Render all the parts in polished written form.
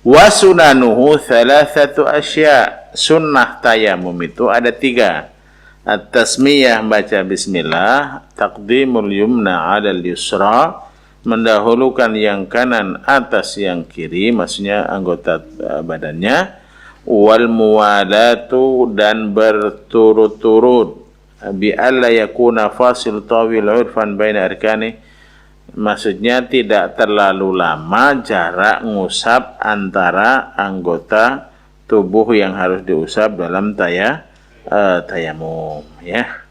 Wa sunanuhu thalathatu asya. Sunnah tayamum itu ada 3. At-tasmiyah, baca bismillah, taqdimul yumna 'alal yusra, mendahulukan yang kanan atas yang kiri, maksudnya anggota badannya, wal muwalatu, dan berturut-turut, bi alla yakuna fasil tawil 'urfan baina arkani, maksudnya tidak terlalu lama jarak ngusap antara anggota tubuh yang harus diusap dalam tayamum, ya.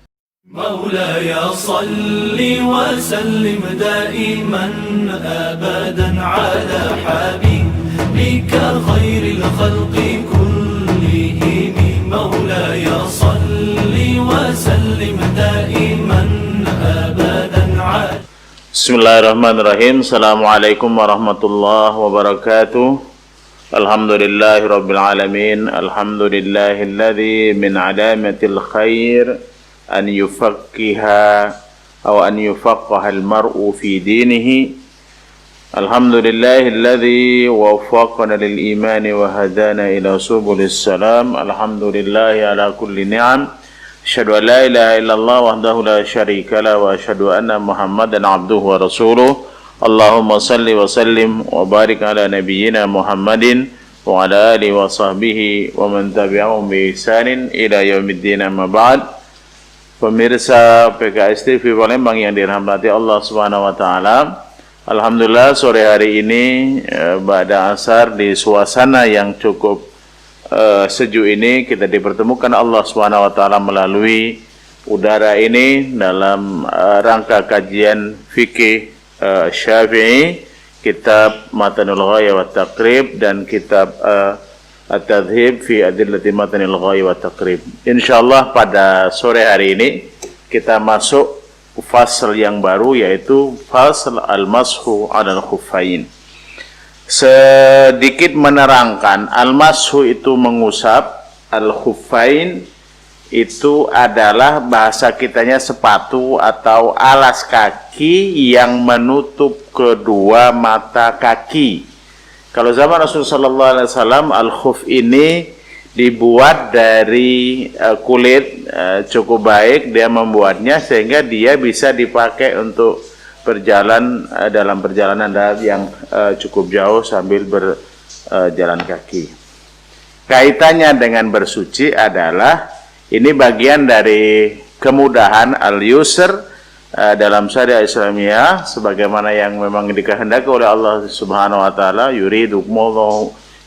مولاي صل وسلم دائما أبدا على حبيبك خير الخلق كلهم مولاي صل وسلم دائما أبدا على. Bismillahirrahmanirrahim. Assalamualaikum warahmatullahi wabarakatuh. Alhamdulillahi rabbil alamin. Alhamdulillahilladzi min alamatil khair an yufaqqiha aw an yufaqqaha al-mar'u fi dinihi. Alhamdulillahilladzi waffaqana lil imani wa hadana ila subulis salam. Alhamdulillahi ala kulli ni'am. Asyhadu an la ilaha illallah wahdahu la syarika la wa asyhadu anna Muhammadan abduhu wa rasuluh. Allahumma salli wa sallim wa barik ala nabiyyina Muhammadin wa ala alihi wa sahbihi wa man tabi'ahum bi ihsanin ila yaumiddin, amma ba'd. Pemirsa PKS TV Palembang yang dirahmati Allah Subhanahu wa taala. Alhamdulillah sore hari ini ba'da asar di suasana yang cukup sejuk ini kita dipertemukan Allah Subhanahu wa taala melalui udara ini dalam rangka kajian fikih Syafi'i, kitab Matanul Ghaya wa Taqrib dan kitab At-Tadhhib fi Adillati Matanil Ghaya wa Taqrib. Insyaallah pada sore hari ini kita masuk fasal yang baru, yaitu fasal al-mashu 'alal khuffain. Sedikit menerangkan, al-mashu itu mengusap, al-khuffain itu adalah bahasa kitanya sepatu atau alas kaki yang menutup kedua mata kaki. Kalau zaman Rasulullah SAW, al-khuf ini dibuat dari kulit cukup baik, dia membuatnya sehingga dia bisa dipakai untuk berjalan dalam perjalanan darat yang cukup jauh sambil berjalan kaki. Kaitannya dengan bersuci adalah ini bagian dari kemudahan al-yusr dalam syariat Islamiyah, sebagaimana yang memang dikehendaki oleh Allah Subhanahu wa taala,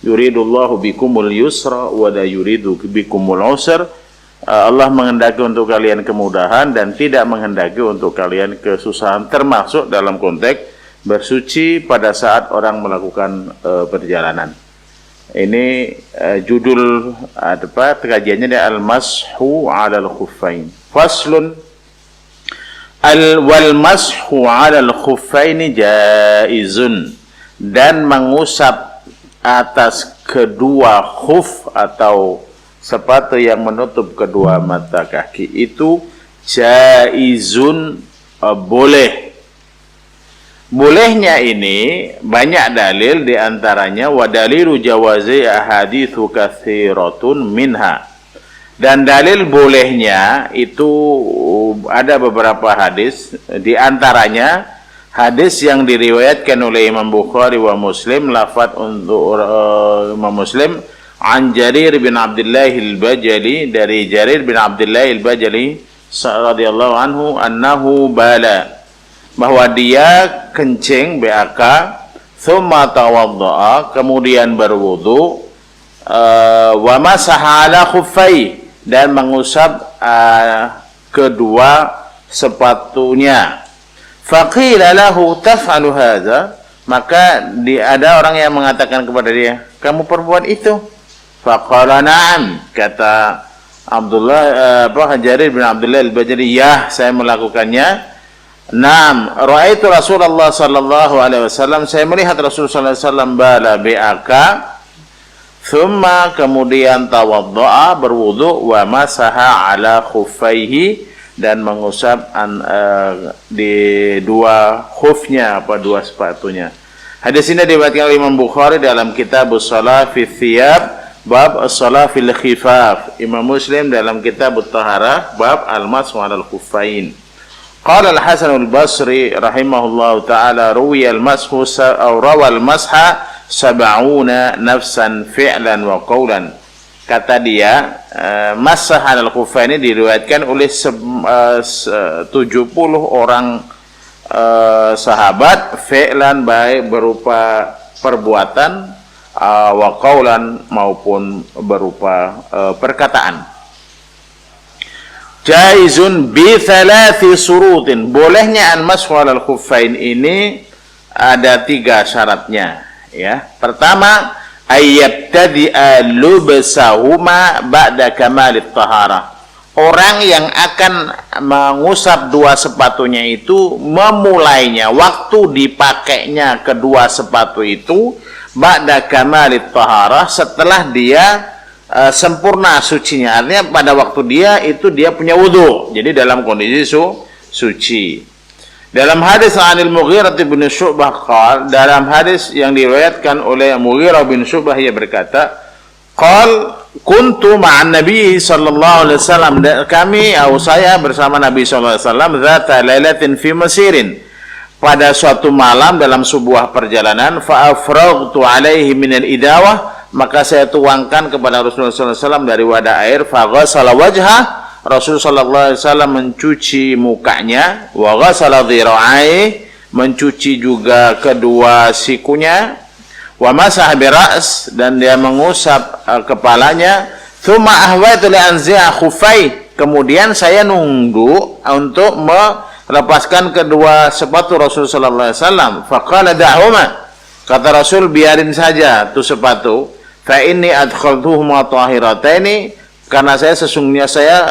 yuridullahu bikumul yusra wa la yuridu bikumul usra. Allah menghendaki untuk kalian kemudahan dan tidak menghendaki untuk kalian kesusahan, termasuk dalam konteks bersuci pada saat orang melakukan perjalanan. Ini judul kajiannya al-mashu 'alal khuffain. Faslun wal mashu 'alal khuffaini jaizun, dan mengusap atas kedua khuf atau sepatu yang menutup kedua mata kaki itu jaizun, boleh. Bolehnya ini banyak dalil, diantaranya wa dalilu jawazi ahaditsu katsiratun minha. Dan dalil bolehnya itu ada beberapa hadis, diantaranya hadis yang diriwayatkan oleh Imam Bukhari wa Muslim, lafaz untuk Imam Muslim, an Jarir bin Abdullah al-Bajali, dari Jarir bin Abdullah al-Bajali radhiyallahu anhu, annahu bala, bahwa dia kencing BAK, thumma tawadda'a, kemudian berwudu, wa masaha ala khuffai, dan mengusap kedua sepatunya. Faqila lahu taf'alu hadza, maka ada orang yang mengatakan kepada dia, kamu perbuat itu? Faqala na'am, kata Jarir bin Abdullah al-Bajali, ya, saya melakukannya. Naam, ra'aitu Rasulullah sallallahu alaihi wasallam, saya melihat Rasulullah sallallahu alaihi wasallam bala BAK, thumma, kemudian tawadda'a, berwudu, wa masaha ala khuffaihi, dan mengusap di dua khufnya, dua sepatunya. Hadis ini diriwayatkan oleh Imam Bukhari dalam kitab Shalah fi Thiyab bab As-Shalah fil Khifaf, Imam Muslim dalam kitab At-Taharah bab Al-Mashu 'alal Khuffain. Qala Al-Hasan Al-Basri rahimahullahu taala ruwiya al-mashu aw rawa al-masha 70 nafsan fi'lan wa qawlan. Kata dia, masah 'alal Khuffain ini diriwayatkan oleh 70 orang sahabat fi'lan baik berupa perbuatan wa qaulan maupun berupa perkataan. Jaizun bi thalathi surutin, bolehnya al-mashu 'alal khuffain ini ada 3 syaratnya ya. Pertama, ayyabtadi'a lubsahuma ba'da kamalit taharah. Orang yang akan mengusap 2 sepatunya itu memulainya, waktu dipakainya kedua sepatu itu ba'da kamalit taharah, setelah dia sempurna sucinya. Artinya pada waktu dia punya wudu, jadi dalam kondisi suci. Dalam hadis Anil Mughirah bin Syu'bah qal, dalam hadis yang diriwayatkan oleh Mughirah bin Syu'bah, ia berkata, qal kuntu ma'an Nabi sallallahu alaihi wasallam, saya bersama Nabi sallallahu alaihi wasallam dzata lailatin fi masirin, pada suatu malam dalam sebuah perjalanan, fa afraghtu alaihi minal idawah, maka saya tuangkan kepada Rasulullah sallallahu alaihi wasallam dari wadah air, fa ghassala wajha, Rasul sallallahu alaihi wasallam mencuci mukanya, wa ghassala dhira'ai, mencuci juga kedua sikunya, wa masah biras, dan dia mengusap kepalanya, thumma ahwaitu li anzi'a khuffai, kemudian saya nunggu untuk melepaskan kedua sepatu Rasul sallallahu alaihi wasallam. Faqala da'huma, kata Rasul, biarin saja tuh sepatu, fa inni adkhaltuhuma tahirataini, karena sesungguhnya saya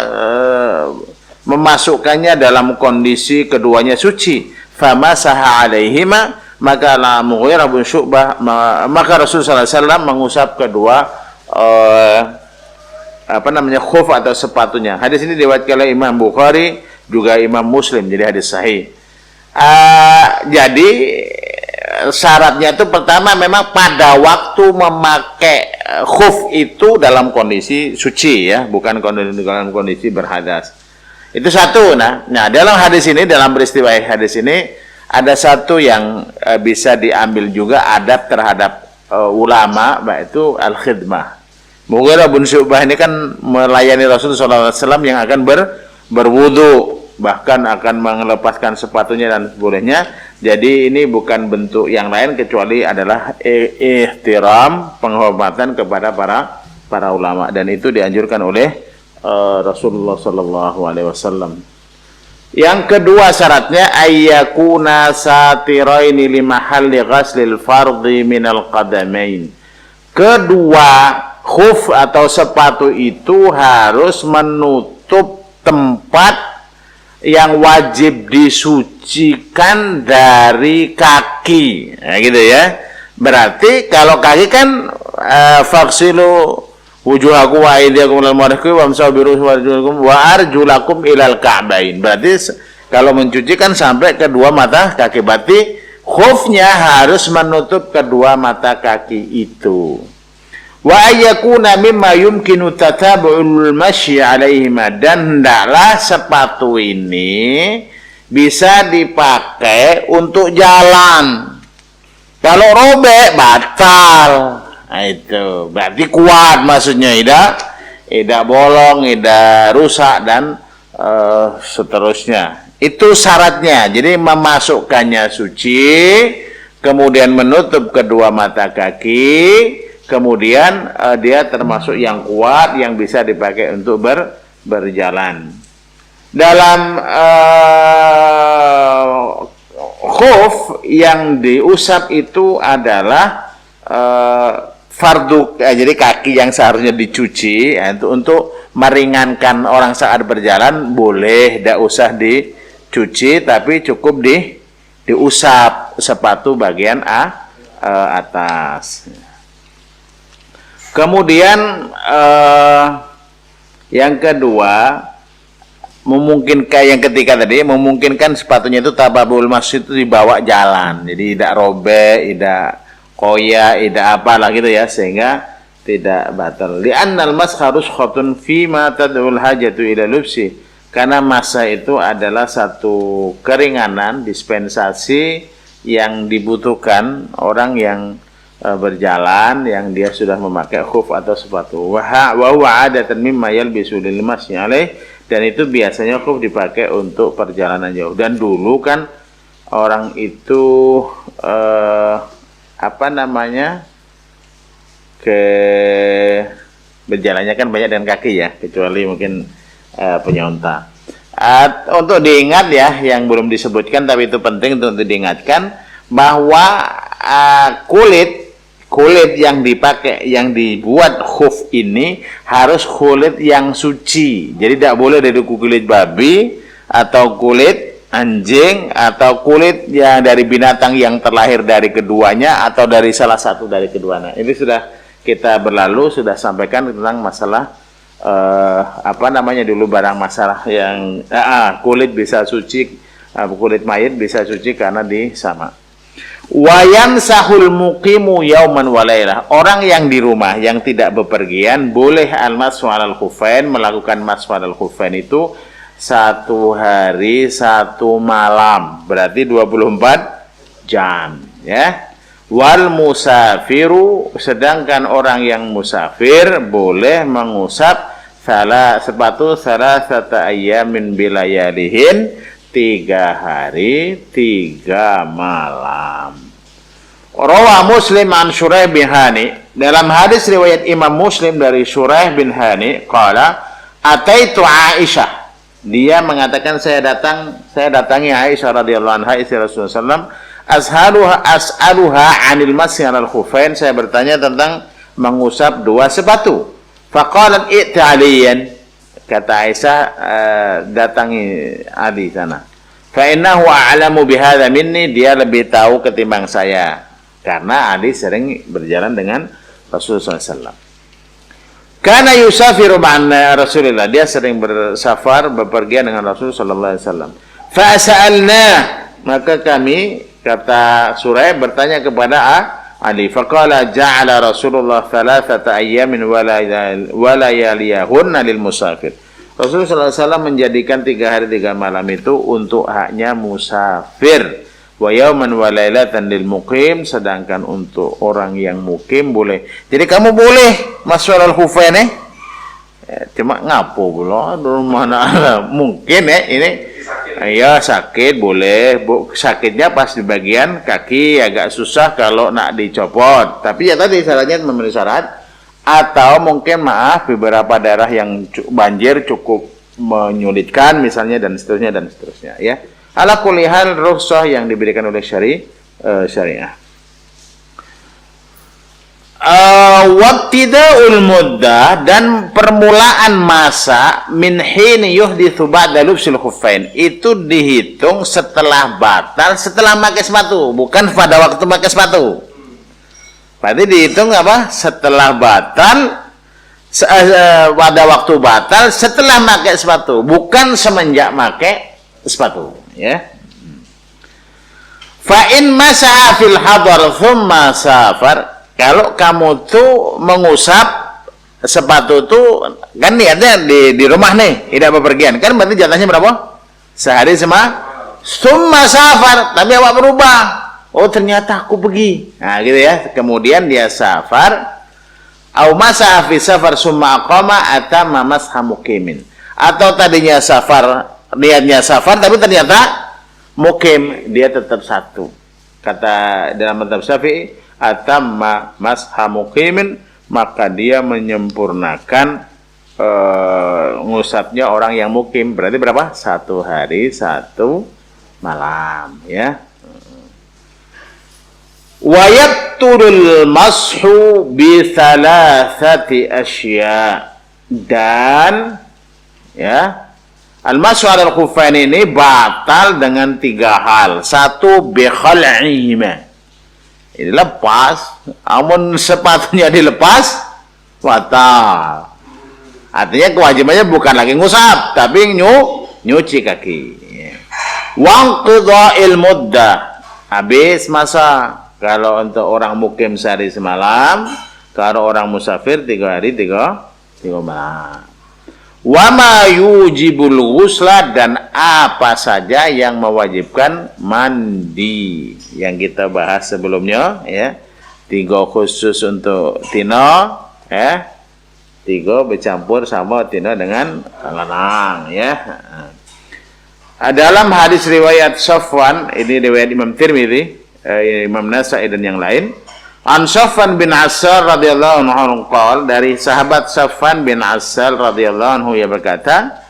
memasukkannya dalam kondisi keduanya suci. Famasaha alaihima, maka Mughirah bin Syu'bah, maka Rasulullah SAW mengusap kedua khuf atau sepatunya. Hadis ini diriwayatkan oleh Imam Bukhari juga Imam Muslim, jadi hadis sahih. Jadi syaratnya itu pertama memang pada waktu memakai khuf itu dalam kondisi suci ya, bukan dalam kondisi berhadas. Itu satu. Nah dalam hadis ini, dalam peristiwa hadis ini, ada satu yang bisa diambil juga adab terhadap ulama, yaitu al-khidmah. Mughirah bin Syu'bah ini kan melayani Rasulullah SAW yang akan berwudu, bahkan akan melepaskan sepatunya dan sebagainya. Jadi ini bukan bentuk yang lain kecuali adalah ihtiram, penghormatan kepada para ulama, dan itu dianjurkan oleh Rasulullah SAW. Yang kedua syaratnya ayyakuna satiraini li mahalli ghaslil fardhi minal qadamain. Kedua khuf atau sepatu itu harus menutup tempat yang wajib disucikan dari kaki. Nah, gitu ya. Berarti kalau kaki kan faksilu wujuhakum wa aydiyakum ilal marafiqi wamsahu bi ru'usikum wa arjulakum ilal ka'bain. Berarti kalau mencuci kan sampai kedua mata kaki. Berarti khufnya harus menutup kedua mata kaki itu. Wa ayyakuna mimma yumkinu tatabu'ul masyi 'alaihima, dan hendaklah sepatu ini bisa dipakai untuk jalan. Kalau robek batal. Nah, itu berarti kuat, maksudnya tidak bolong, tidak rusak, dan seterusnya. Itu syaratnya. Jadi memasukkannya suci, kemudian menutup kedua mata kaki, kemudian dia termasuk yang kuat yang bisa dipakai untuk berjalan. Dalam khuf yang diusap itu adalah fardu, jadi kaki yang seharusnya dicuci ya, untuk meringankan orang saat berjalan, boleh, tidak usah dicuci, tapi cukup diusap sepatu bagian atas. Kemudian yang kedua, memungkinkan yang ketika tadi memungkinkan sepatunya itu tababul masjid itu dibawa jalan, jadi tidak robek, tidak koyak, tidak apalah gitu ya, sehingga tidak batal. Li'annal mas harus khotun fi ma tad'ul hajatu ila lubsi, karena masa itu adalah satu keringanan, dispensasi yang dibutuhkan orang yang berjalan, yang dia sudah memakai khuf atau sepatu. Wa huwa 'adatan mimma yalbisu lil masyi alaih, dan itu biasanya khuf dipakai untuk perjalanan jauh. Dan dulu kan orang itu berjalannya kan banyak dengan kaki ya, kecuali mungkin penyonta. Untuk diingat ya, yang belum disebutkan tapi itu penting untuk diingatkan, bahwa kulit yang dipakai, yang dibuat khuf ini harus kulit yang suci. Jadi tidak boleh dari kulit babi atau kulit anjing atau kulit yang dari binatang yang terlahir dari keduanya atau dari salah satu dari keduanya. Ini sudah kita berlalu, sudah sampaikan tentang masalah dulu barang masalah yang kulit bisa suci, kulit mayit bisa suci karena disama. Wayan sahul muqimu yauman walailah. Orang yang di rumah yang tidak bepergian boleh al-mashu 'alal khuffain, melakukan mashu 'alal khuffain itu 1 hari 1 malam, berarti 24 jam ya. Wal musafiru, sedangkan orang yang musafir boleh mengusap sepatu salasata ayyamin bilayalihin, 3 hari 3 malam. Rawa Muslim an Shuraih bin Hani, dalam hadis riwayat Imam Muslim dari Shuraih bin Hani, qala ataitu Aisyah, dia mengatakan saya datangi Aisyah radhiyallahu anha, istri Rasulullah sallallahu as'aluha 'anil masyi 'alal khuffain, saya bertanya tentang mengusap 2 sepatu. Faqalat i'taliyan, kata Aisyah, datangi Ali sana. Fa innahu a'lamu bihadza minni, dia lebih tahu ketimbang saya, karena Ali sering berjalan dengan Rasulullah SAW. Karena yusafiru ma'ana Rasulullah, dia sering bersafar, bepergian dengan Rasulullah SAW. Fa sa'alna, maka kami, kata Shuraih, bertanya kepada Ali. Faqala ja'ala Rasulullah 3 ayyamin wa layaliyahunna lil musafir. Rasulullah SAW menjadikan 3 hari 3 malam itu untuk haknya musafir. Wa yauman wa lailatan lil muqim, sedangkan untuk orang yang mukim boleh. Jadi kamu boleh masuk al-khuffain cuma ngapo pula mana mungkin ini ya sakit boleh, sakitnya pas di bagian kaki, agak susah kalau nak dicopot. Tapi ya tadi syaratnya memenuhi syarat, atau mungkin beberapa daerah yang banjir cukup menyulitkan misalnya, dan seterusnya ya. Ala kulli hal, rukhsah yang diberikan oleh syariah. Wabtida'ul muddah, dan permulaan masa min hini yuhditsu ba'da lubsil khuffain, itu dihitung setelah batal, setelah pakai sepatu, bukan pada waktu pakai sepatu. Berarti dihitung apa? Setelah batal, pada waktu batal, setelah pakai sepatu, bukan semenjak pakai sepatu ya. Fa in masa'a fil hadar thumma safar, kalau kamu tuh mengusap sepatu tuh kan niatnya di rumah nih, tidak bepergian, kan berarti jatahnya berapa? Sehari summa safar, tapi awak berubah, oh ternyata aku pergi, nah gitu ya, kemudian dia safar. Au masa fi safar summa aqama atamma masha muqimin, atau tadinya safar, niatnya safar tapi ternyata mukim, dia tetap satu. Kata dalam mazhab Syafi'i, atamma masha muqimin, maka dia menyempurnakan ngusapnya orang yang mukim. Berarti berapa? 1 hari 1 malam ya. Wa yabtulul mashu bi 3 asya, dan ya al-mashu 'alal khuffain ini batal dengan 3 hal. 1, bi khal'ihima, ini lepas, amun sepatunya dilepas batal. Artinya kewajibannya bukan lagi ngusap, tapi nyuci kaki. Waqtidha'il muddah, habis masa. Kalau untuk orang mukim sehari semalam, kalau orang musafir 3 hari 3 malam. Wa ma yujibul ghusla, dan apa saja yang mewajibkan mandi yang kita bahas sebelumnya ya. 3 khusus untuk tino, 3 bercampur sama tino dengan lanang ya. Dalam hadis riwayat Safwan, ini riwayat Imam Tirmidzi, Imam Nasa'i dan yang lain. An Safwan bin Assal radhiyallahu anhu qala, dari sahabat Safwan bin Assal radhiyallahu anhu ia berkata,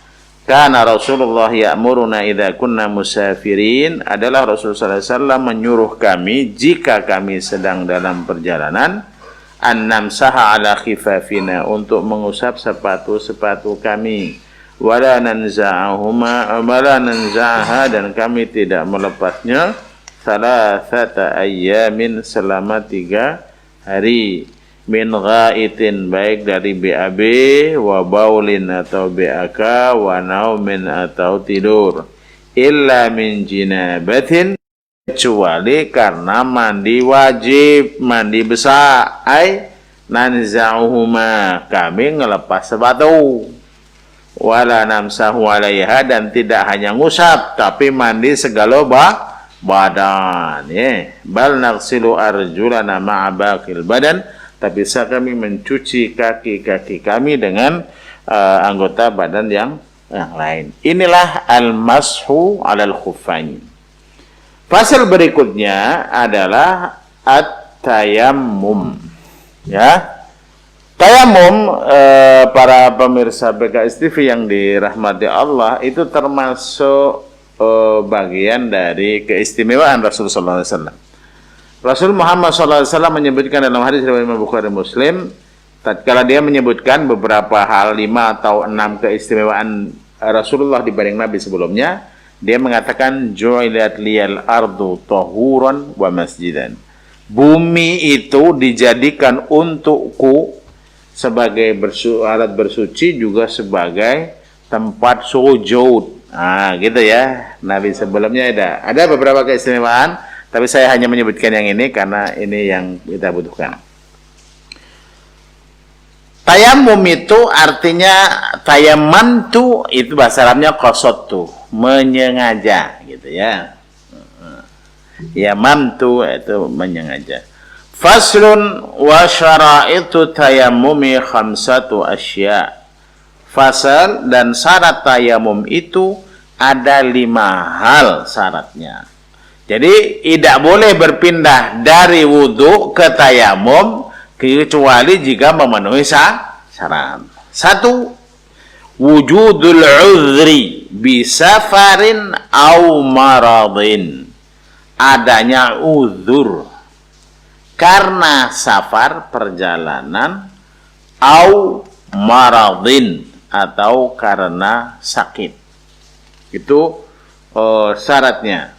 kana Rasulullah ya'muruna idza kunna musafirin, adalah Rasulullah SAW menyuruh kami jika kami sedang dalam perjalanan, an namsaha ala khifafina, untuk mengusap sepatu-sepatu kami, wala nanza'ahuma wala nanza'aha, dan kami tidak melepasnya, salasata ayyamin, selama 3 hari, min ghaitin, baik dari BAB, wa baulin atau BAK, wa naumin atau tidur, illa min jinabatin, kecuali karena mandi wajib, mandi besar, ay nanza'uhuma, kami ngelepas sepatu, wala namsahu alaiha, dan tidak hanya ngusap tapi mandi segala badan ya. Bal naghsilu arjulana ma'a baqil badan, tapi bisa kami mencuci kaki-kaki kami dengan anggota badan yang lain. Inilah al-mashu 'alal khuffain. Pasal berikutnya adalah at-tayammum ya. Tayamum, para pemirsa BKS TV yang dirahmati Allah, itu termasuk bagian dari keistimewaan Rasulullah SAW. Rasul Muhammad SAW menyebutkan dalam hadis riwayat Imam Bukhari Muslim, tatkala dia menyebutkan beberapa hal, 5 atau 6 keistimewaan Rasulullah dibanding Nabi sebelumnya, dia mengatakan, ju'ilat liyal ardu tahuran wa masjidan. Bumi itu dijadikan untukku sebagai alat bersuci, juga sebagai tempat sujud. Gitu ya. Nabi sebelumnya ada beberapa keistimewaan, tapi saya hanya menyebutkan yang ini karena ini yang kita butuhkan. Tayammum itu artinya, tayammantu itu bahasa Arabnya qasattu, menyengaja gitu ya. Yamamtu itu menyengaja. Faslun wa syara'itu tayammumi khamsatu asya. Fasal, dan syarat tayamum itu ada 5 hal syaratnya. Jadi tidak boleh berpindah dari wudu ke tayamum kecuali jika memenuhi syarat. 1. Wujudul uzri bisafarin au maradin. Adanya uzur karena safar, perjalanan, au maradin, atau karena sakit. Itu syaratnya.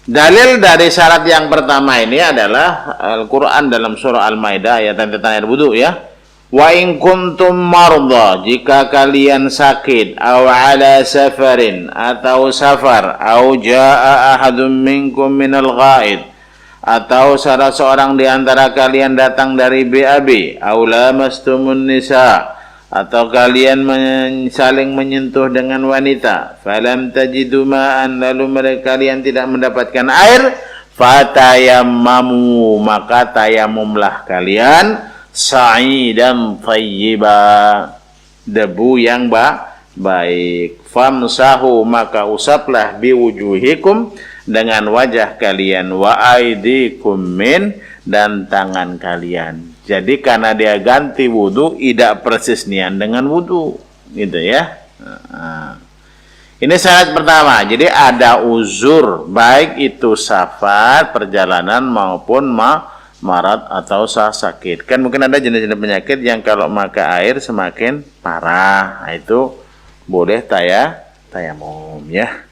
Dalil dari syarat yang pertama ini adalah Al-Quran dalam surah Al-Maidah ayat tentang air wudu ya. Wa in kuntum marda, jika kalian sakit, aw ala safarin, atau safar, aw jaa ahadun minkum minal ghaid, atau salah seorang di antara kalian datang dari BAB, aw lamastumun nisa, atau kalian saling menyentuh dengan wanita, falam tajidu ma'an, lalu kalian tidak mendapatkan air, fatayammamu, maka tayamumlah kalian, sa'idan thayyiba, debu yang baik, famsahu, maka usaplah, biwujuhikum, dengan wajah kalian, wa aidikum min, dan tangan kalian. Jadi karena dia ganti wudu, tidak persis nian dengan wudu gitu ya. Ini syarat pertama. Jadi ada uzur, baik itu safar, perjalanan, maupun marad atau sakit. Kan mungkin ada jenis-jenis penyakit yang kalau maka air semakin parah, itu boleh tayamum ya.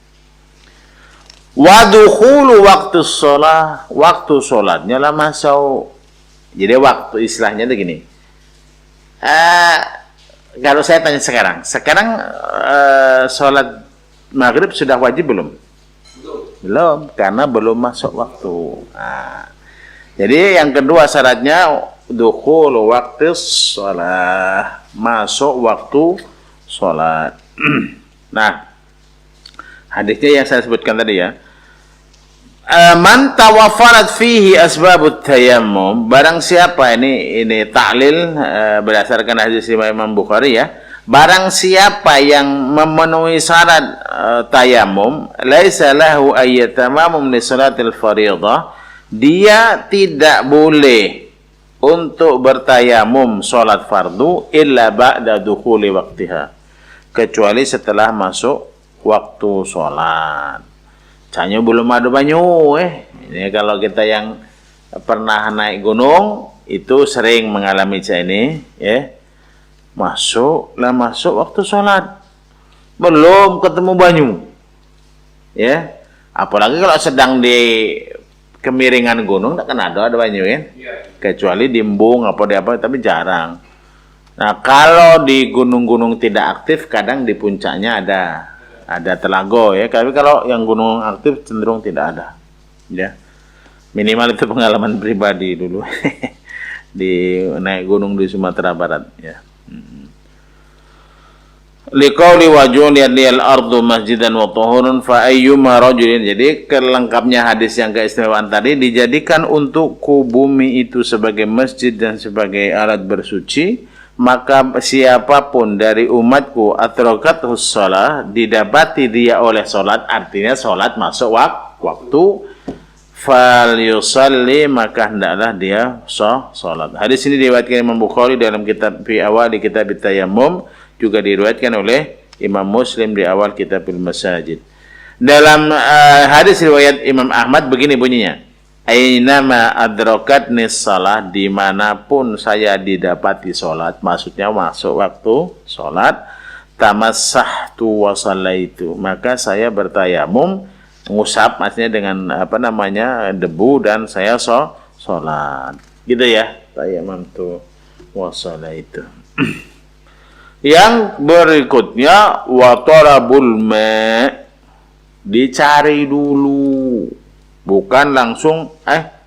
Wadukhulu waktu sholat, waktu sholatnya lah masuk. Jadi waktu istilahnya itu gini, Kalau saya tanya sekarang sholat maghrib sudah wajib belum? Belum, karena belum masuk waktu. Nah, jadi yang kedua syaratnya dukhul waktu sholat, masuk waktu sholat. Nah, hadisnya yang saya sebutkan tadi ya. Man tawaffarat fihi asbabut tayammum, barang siapa ini taklil berdasarkan hadis Imam Bukhari ya. Barang siapa yang memenuhi syarat tayammum, laisa lahu ayyatamamum li salatil fardhah, dia tidak boleh untuk bertayamum salat fardu illa ba'da dukhuli waqtiha, kecuali setelah masuk waktu salat. Canyo belum ada banyu Ini kalau kita yang pernah naik gunung itu sering mengalami ini ya. Masuk waktu sholat belum ketemu banyu ya. Apalagi kalau sedang di kemiringan gunung tak kan ada banyu ya. Kecuali di embung apa tapi jarang. Nah, kalau di gunung-gunung tidak aktif kadang di puncaknya ada telaga ya, tapi kalau yang gunung aktif cenderung tidak ada ya. Minimal itu pengalaman pribadi dulu di naik gunung di Sumatera Barat ya. Liqauli wa ju'ilal ardu masjidan wa tahurun fa ayyuma rajulin, jadi kelengkapnya hadis yang keistimewaan tadi, dijadikan untukku bumi itu sebagai masjid dan sebagai alat bersuci, maka siapapun dari umatku atrakathus shalah, didapati dia oleh salat, artinya salat masuk waktu, fal yusalli, maka hendaklah dia salat. Hadis ini diriwayatkan Imam Bukhari dalam kitab fi awal di kitab tayammum, juga diriwayatkan oleh Imam Muslim di awal kitabul masajid. Dalam hadis riwayat Imam Ahmad begini bunyinya, ainama adrakatni shalah, dimanapun saya didapati sholat, maksudnya masuk waktu sholat, tamassahtu wa shallaitu, maka saya bertayamum, ngusap maksudnya dengan debu, dan saya sholat gitu ya, tayamum tu wa shallaitu. Yang berikutnya wa tarabul ma, dicari dulu, bukan langsung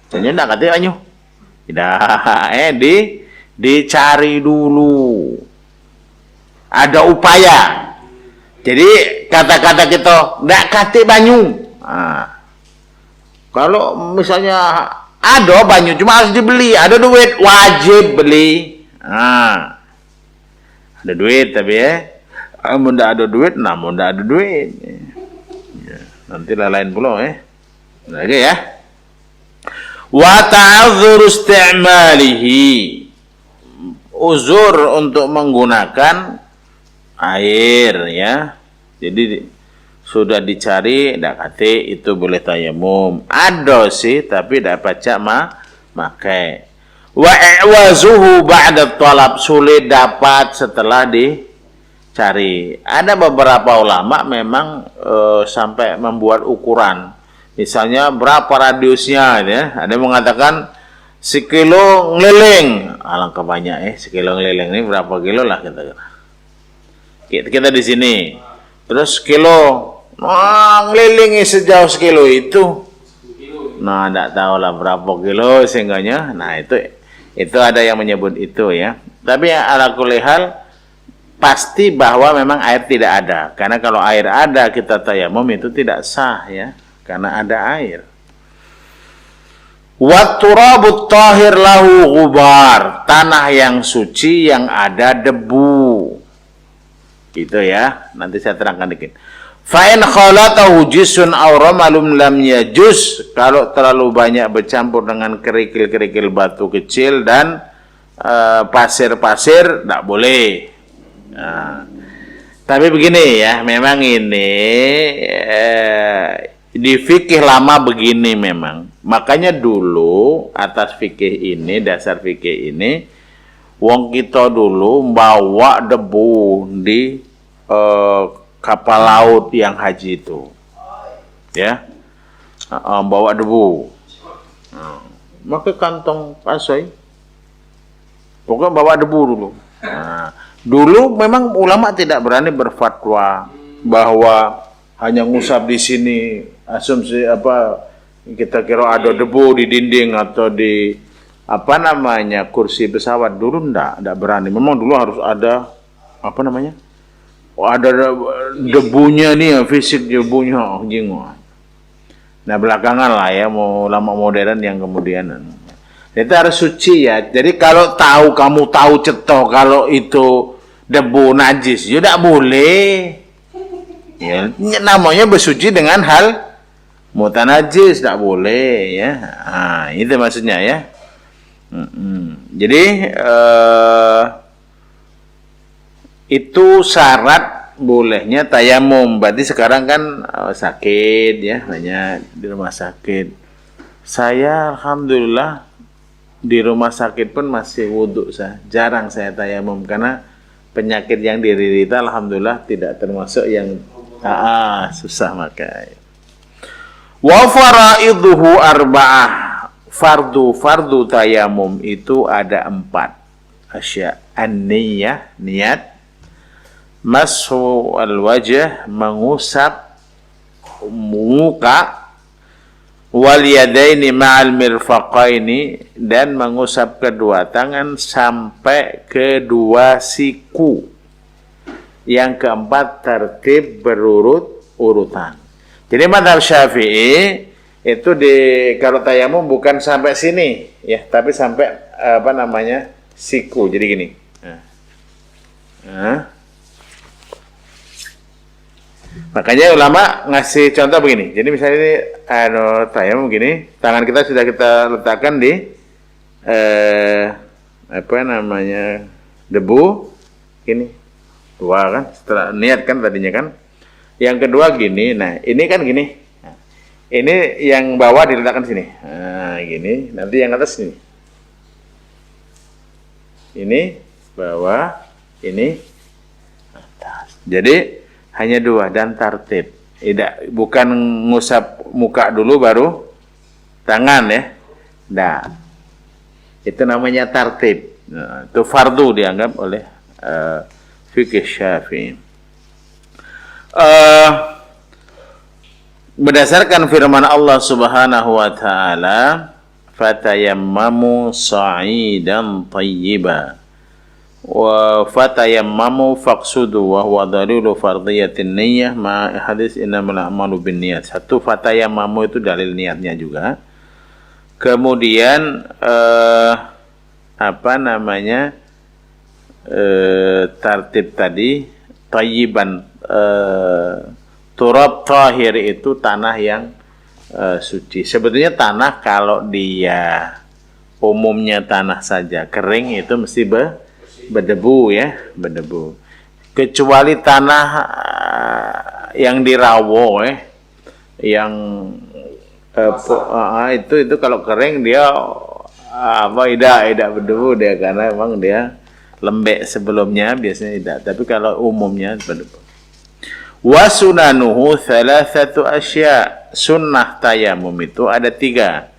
jangan enggak katanya anyu. Tidak, dicari dulu. Ada upaya. Jadi kata-kata kita enggak kate banyu. Nah, kalau misalnya ada banyu cuma harus dibeli, ada duit wajib beli. Nah, ada duit tapi mun enggak ada duit, namun enggak ada duit. Ya, nanti lain pula lagi ya. Wa ta'adzur isti'malihi, uzur untuk menggunakan air ya. Jadi sudah dicari ndak kate itu boleh tayamum. Ada sih tapi ndak pacak makai. Wa i'wazuhu ba'da talab, sulit dapat setelah dicari. Ada beberapa ulama memang sampai membuat ukuran. Misalnya berapa radiusnya ya. Ada yang mengatakan sekilo ngeliling. Alangkah banyak sekilo ngeliling ini berapa kilo lah kita di sini. Terus kilo ngelilingi sejauh sekilo itu. Nah, enggak tahu lah berapa kilo sehingganya. Nah, itu ada yang menyebut itu ya. Tapi ala kulli hal pasti bahwa memang air tidak ada. Karena kalau air ada kita tayamum itu tidak sah ya. Karena ada air. Wa turabut tahir lahu ghubar, tanah yang suci yang ada debu. Gitu ya. Nanti saya terangkan dikit. Fa in khalatahu jisun aw ramalum lam yajuz, kalau terlalu banyak bercampur dengan kerikil-kerikil batu kecil dan pasir-pasir tidak boleh. Nah, tapi begini ya, memang ini di fikih lama begini memang. Makanya dulu atas fikih ini, dasar fikih ini, wong kita dulu bawa debu di kapal laut yang haji itu. Ya. Bawa debu. Pakai kantong pasai. Pokoknya bawa debu dulu. Nah, Dulu memang ulama tidak berani berfatwa bahwa hanya ngusap di sini, asumsi apa kita kira ada debu di dinding atau di apa namanya kursi pesawat. Dulu enggak berani. Memang dulu harus ada apa namanya? Ada debunya nih, fisik debunya jingwa. Nah belakangan lah ya, mau ulama modern yang kemudian itu harus suci ya. Jadi kalau kamu tahu cetok kalau itu debu najis, ya tidak boleh. Ya, namanya bersuci dengan hal mutanajis, tidak boleh ya. Nah, itu maksudnya ya. Jadi itu syarat bolehnya tayamum. Berarti sekarang kan sakit ya, hanya di rumah sakit. Saya alhamdulillah di rumah sakit pun masih wudhu saya. Jarang saya tayamum karena penyakit yang diderita alhamdulillah tidak termasuk yang susah makai. Wa faraiduhu arba'ah. Fardu tayamum itu ada 4 asya. An-niyah, niat, mashu al-wajh, mengusap muka, wal yadaini ma'al mirfaqaini, dan mengusap kedua tangan sampai kedua siku. Yang keempat tertib berurut-urutan. Jadi mazhab Syafi'i itu kalau tayamum bukan sampai sini ya, tapi sampai apa namanya siku. Jadi gini. Makanya ulama ngasih contoh begini. Jadi misalnya ini tayamum begini, tangan kita sudah kita letakkan di apa namanya debu gini. 2 kan, setelah niat kan tadinya kan. Yang kedua gini. Nah, ini kan gini. Nah, ini yang bawah diletakkan sini. Nah, gini. Nanti yang atas sini. Ini bawah, ini atas. Jadi hanya 2 dan tartib. Tidak, bukan ngusap muka dulu baru tangan ya. Nah, itu namanya tartib. Nah, itu fardu dianggap oleh fikih Syafi'i. Berdasarkan firman Allah Subhanahu wa taala, fatayammamu sa'idan thayyiba wa fatayammamu faqsudu wa huwa dalilu fardhiyatin niyyah ma hadis innamal a'malu binniyat. Satu, fatayammamu itu dalil niatnya juga. Kemudian apa namanya tartib tadi thayyiban, turab tahir itu tanah yang suci. Sebetulnya tanah kalau dia umumnya tanah saja kering itu mesti berdebu ya, berdebu. Kecuali tanah yang dirawo yang itu kalau kering dia tidak berdebu dia, karena memang dia lembek sebelumnya, biasanya tidak. Tapi kalau umumnya berdebu. Wa sunanuhu thalathatu asya. Sunnah tayamum itu ada 3.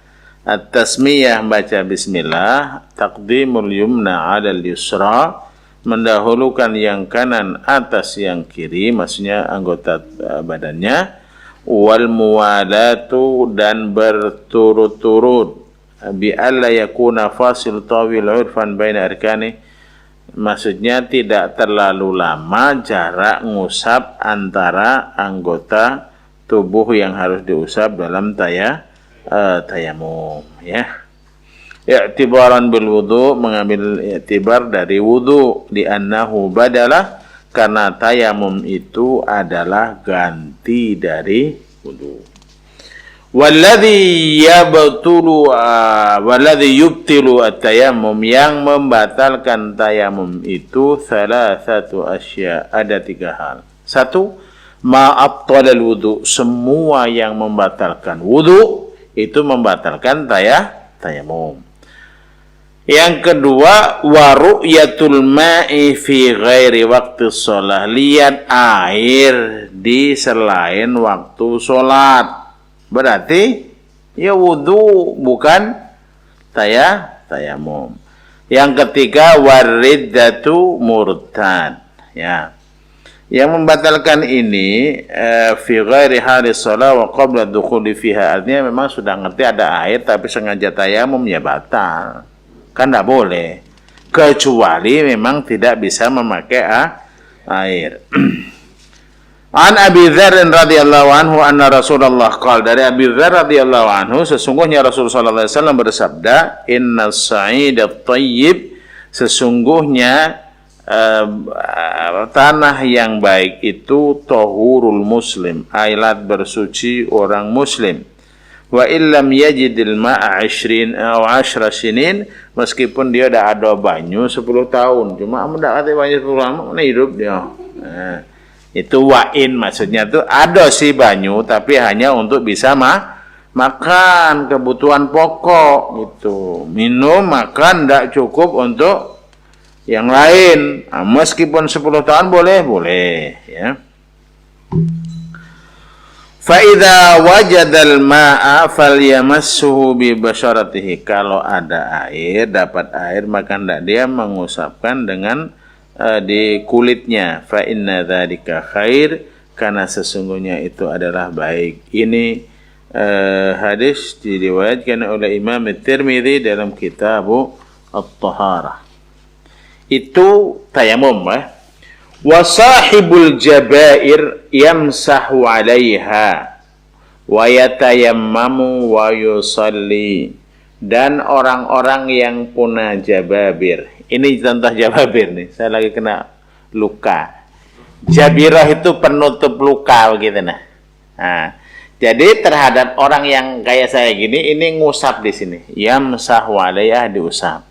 At-tasmiyah, baca bismillah, taqdimul yumna 'alal yusra, mendahulukan yang kanan atas yang kiri, maksudnya anggota badannya, wal muwalatu, dan berturut-turut, bi alla yakuna fasil tawil 'urfan baina arkani, maksudnya tidak terlalu lama jarak ngusap antara anggota tubuh yang harus diusap dalam tayamum ya. I'tibaran bil wudu, mengambil i'tibar dari wudu, li'annahu badalah, karena tayamum itu adalah ganti dari wudu. Walladhi yubtilu at-tayammum, yang membatalkan tayamum itu salasatu asya, ada 3 hal. 1, ma'abtalal wudu, semua yang membatalkan wudu itu membatalkan tayamum. Yang kedua, wa ru'yatul ma'i fi ghairi waqti shalah, lihat air di selain waktu sholat. Berarti ya wudu bukan tayamum. Yang ketiga wariddatu murtad. Ya. Yang membatalkan ini fi ghairi halis shalah wa qabla dukhuli fiha, artinya memang sudah ngerti ada air tapi sengaja tayamum ya batal. Kan enggak boleh. Kecuali memang tidak bisa memakai air. An Abi Dzar radhiyallahu anhu anna Rasulullah qala, dari Abi Dzar radhiyallahu anhu sesungguhnya Rasulullah sallallahu alaihi wasallam bersabda, innas sa'idat thayyib, sesungguhnya tanah yang baik itu tahurul muslim, alat bersuci orang muslim. Wa illam yajidil ma'a 20 atau 10 sinin, meskipun dia dah ada banyu 10 tahun, cuma tidak ada banyu 10 tahun, mana hidup dia. Nah, itu wa'in, maksudnya itu ada sih banyu tapi hanya untuk bisa makan kebutuhan pokok gitu. Minum, makan tidak cukup untuk yang lain. Meskipun 10 tahun boleh ya. Fa idza wajadal ma'a falyamassuhu bi basyaratihi, kalau ada air, dapat air, maka hendak dia mengusapkan dengan di kulitnya. Fa inna dzalika khair, karena sesungguhnya itu adalah baik. Ini hadis diriwayatkan oleh Imam At-Tirmidzi dalam kitab At-Taharah. Itu tayamum ya. Wa sahibul jabair yamsahu 'alaiha wa yatayammamu wa yusalli, dan orang-orang yang punya jababir. Ini contoh jababir nih, saya lagi kena luka. Jabirah itu penutup luka begitu nah. Jadi terhadap orang yang kayak saya gini, ini ngusap di sini. Yamsahu 'alaiha, diusap.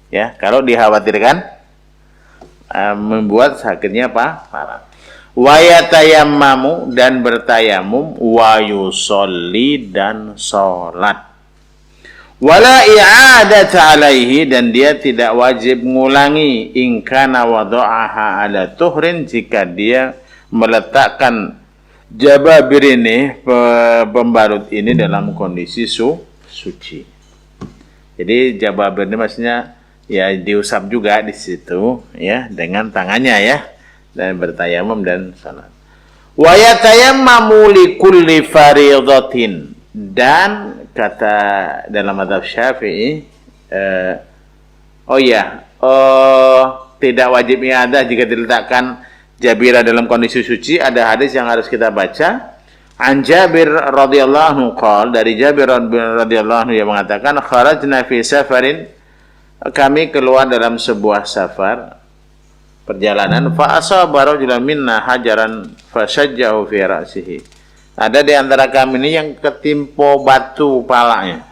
Ya, kalau dikhawatirkan membuat sakitnya parah. Wa yatayammamu, dan bertayamum, wa yusolli, dan salat. Wala i'adata alaihi, dan dia tidak wajib ngulangi, in kana wada'aha ala tuhrin, jika dia meletakkan jababir ini, pembalut ini dalam kondisi suci. Jadi jababir ini maksudnya ya diusap juga di situ ya dengan tangannya ya, dan bertayamum dan salat. Wa yatayammamu li kulli fariidatin, dan kata dalam mazhab Syafi'i tidak wajib iadah jika diletakkan jabira dalam kondisi suci. Ada hadis yang harus kita baca. An Jabir radhiyallahu anhu qala, dari Jabir radhiyallahu anhu yang mengatakan, kharajna fi safarin, kami keluar dalam sebuah safar perjalanan, fa asaba rajulan minna hajaran fasajjahu fi ra'sihi, ada di antara kami ini yang ketimpa batu palanya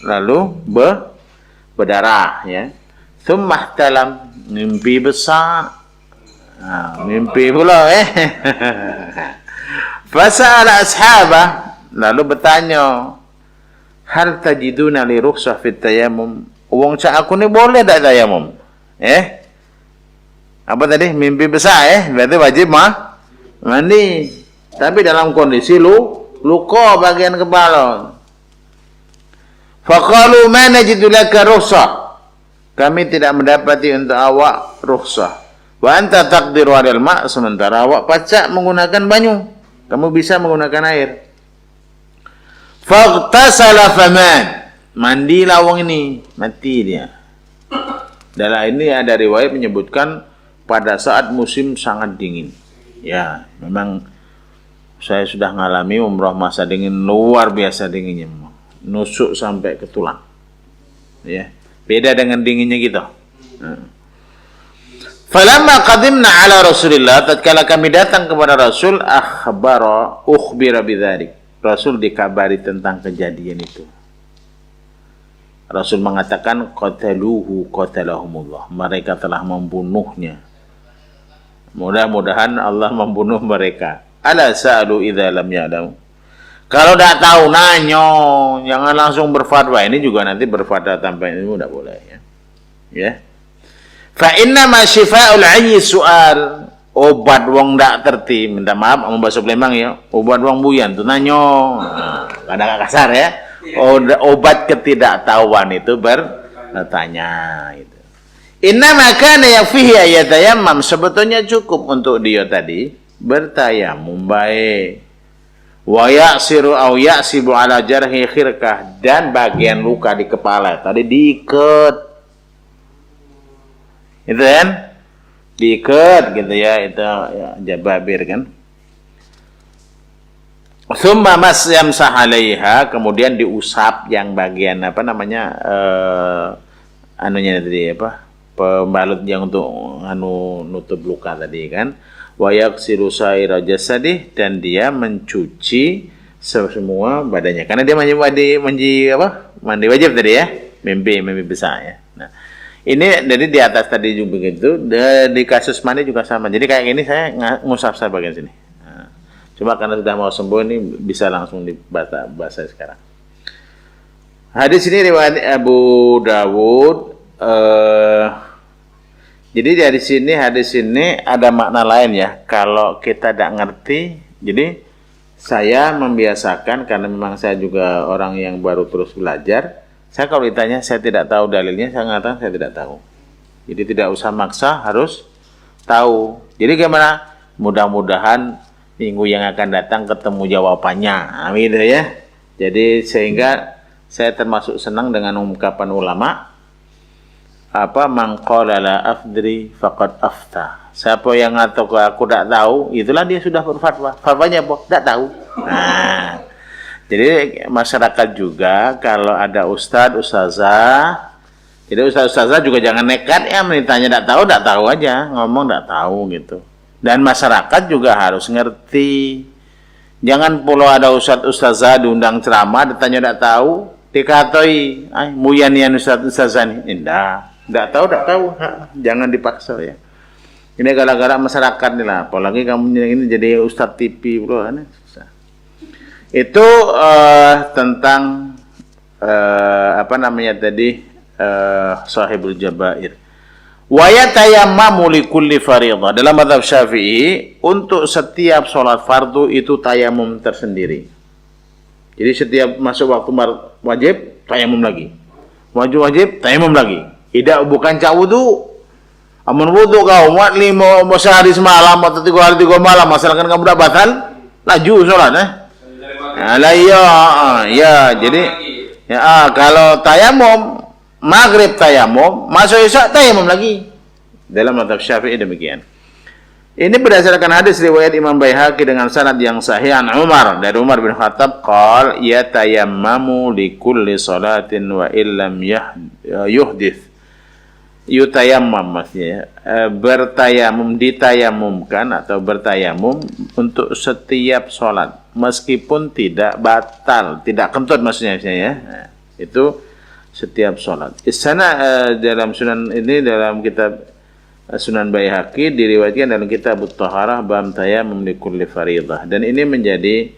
lalu berdarah ya. Tsumma ihtalam, mimpi besar, mimpi pula fasa'ala ashabah, lalu bertanya, hal tajiduna li rukhsah fit tayammum, wong cak aku ni boleh tak tayamum? Apa tadi? Mimpi besar berarti wajib mandi. Tapi dalam kondisi luka bagian kepala. Faqalu ma najidu laka rukhsah, kami tidak mendapati untuk awak rukhsah. Wa anta taqdiru 'alal ma', sementara awak pacak menggunakan banyu, kamu bisa menggunakan air. Faghtasala faman, mandilah wong ini, mati dia. Dalam ini ada riwayat menyebutkan pada saat musim sangat dingin. Ya, memang saya sudah mengalami umrah masa dingin, luar biasa dinginnya, nusuk sampai ke tulang. Ya, beda dengan dinginnya kita. Falamma qadimna ala Rasulillah, tatkala kami datang kepada Rasul, ukhbira bidzalik, Rasul dikabari tentang kejadian itu. Rasul mengatakan, qataluhu qatalahumullah, mereka telah membunuhnya. Mudah-mudahan Allah membunuh mereka. Ala sa'alu idza lam ya'lamu, kalau tidak tahu nanya, jangan langsung berfatwa. Ini juga nanti berfatwa tanpa ilmu tidak boleh ya. Fa inna ma syifa'ul 'ayyi su'al, obat wong ndak terti, minta maaf mau bahasa Palembang ya, obat wong buyan tu nanyo. Kadang kasar ya. Obat ketidaktahuan itu tanya itu. Inna makana yakfihi ayatayammam, sebetulnya cukup untuk dia tadi bertayamum baik. Wa ya'siru aw ya'sibu ala jarhi khirkah, dan bagian luka di kepala tadi diikat. Itu kan? Diikat gitu ya, itu ya, jababir kan. Tsumma masyamsah 'alaiha, kemudian diusap yang bagian apa namanya anunya tadi apa? Pembalut yang untuk nutup luka tadi kan. Wa yaghsilu sa'ira jasadih, dan dia mencuci semua badannya. Karena dia mandi wajib tadi ya. Mimpi besar ya. Nah, ini jadi di atas tadi juga begitu, di kasus mandi juga sama. Jadi kayak gini saya ngusap bagian sini. Cuma karena sudah mau sembuh ini bisa langsung dibaca sekarang. Hadis ini riwayat Abu Dawud. Jadi dari sini hadis ini ada makna lain ya. Kalau kita tidak ngerti, jadi saya membiasakan karena memang saya juga orang yang baru terus belajar. Saya kalau ditanya saya tidak tahu dalilnya, saya mengatakan saya tidak tahu. Jadi tidak usah maksa, harus tahu. Jadi gimana? Mudah-mudahan minggu yang akan datang ketemu jawabannya, amin ya. Jadi sehingga saya termasuk senang dengan ungkapan ulama, apa mangqala la afdri faqad afta. Siapa yang ngaku aku tidak tahu, itulah dia sudah berfatwa. Fatwanya apa? Tidak tahu. Nah, jadi masyarakat juga kalau ada ustazah, jadi ustazah juga jangan nekat ya, menitanya tidak tahu aja, ngomong tidak tahu gitu. Dan masyarakat juga harus ngerti. Jangan pula ada ustazah diundang ceramah, ditanya tidak tahu, dikatoi, muyanian ustazah ini. Tidak tahu. Jangan dipaksa ya. Ini gara-gara masyarakat nih lah. Apalagi kamu ini jadi ustaz TV bro. Itu tentang apa namanya tadi sahibul jabair. Wa yatayammamu li kulli fardhah. Dalam mazhab Syafi'i, untuk setiap sholat fardu itu tayamum tersendiri. Jadi setiap masuk waktu wajib, tayamum lagi. Wajib, tayamum lagi. Tidak, bukan cak wudu. Amun wudu kau muat 5 sehari semalam atau 3 hari 3 malam, asalkan kamu tidak batal, laju sholat ya, jadi ya kalau tayamum maghrib tayamum, masuk isya tayamum lagi. Dalam mazhab Syafi'i demikian. Ini berdasarkan hadis riwayat Imam Baihaqi dengan sanad yang sahih an Umar, dari Umar bin Khattab qol yatayammamu li kulli salatin wa illam yuhdits. Yutayammam maksudnya bertayamum, ditayamumkan atau bertayamum untuk setiap sholat meskipun tidak batal, tidak kentut maksudnya ya. Nah, itu setiap sholat. Isana dalam sunan ini, dalam kitab Sunan Baihaqi diriwayatkan dalam kitab At-Taharah bab tayammum li kulli fardhah, dan ini menjadi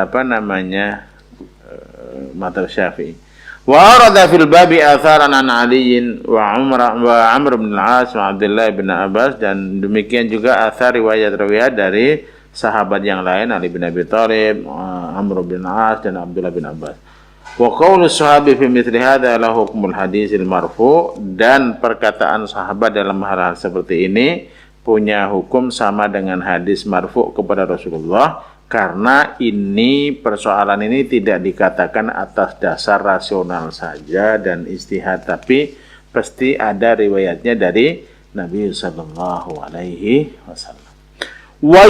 apa namanya mazhab Syafi'i. Wa arada fil babi atharan an Ali wa Amr bin al-As wa Abdullah bin Abbas, dan demikian juga athar riwayat dari sahabat yang lain, Ali bin Abi Thalib, Amr bin al-As dan Abdullah bin Abbas. Wa qawlu sahabi fi mithli hadha la hukmul hadisil marfu, dan perkataan sahabat dalam hal-hal seperti ini punya hukum sama dengan hadis marfu kepada Rasulullah, karena ini persoalan ini tidak dikatakan atas dasar rasional saja dan istihad, tapi pasti ada riwayatnya dari Nabi sallallahu alaihi wasallam. Wa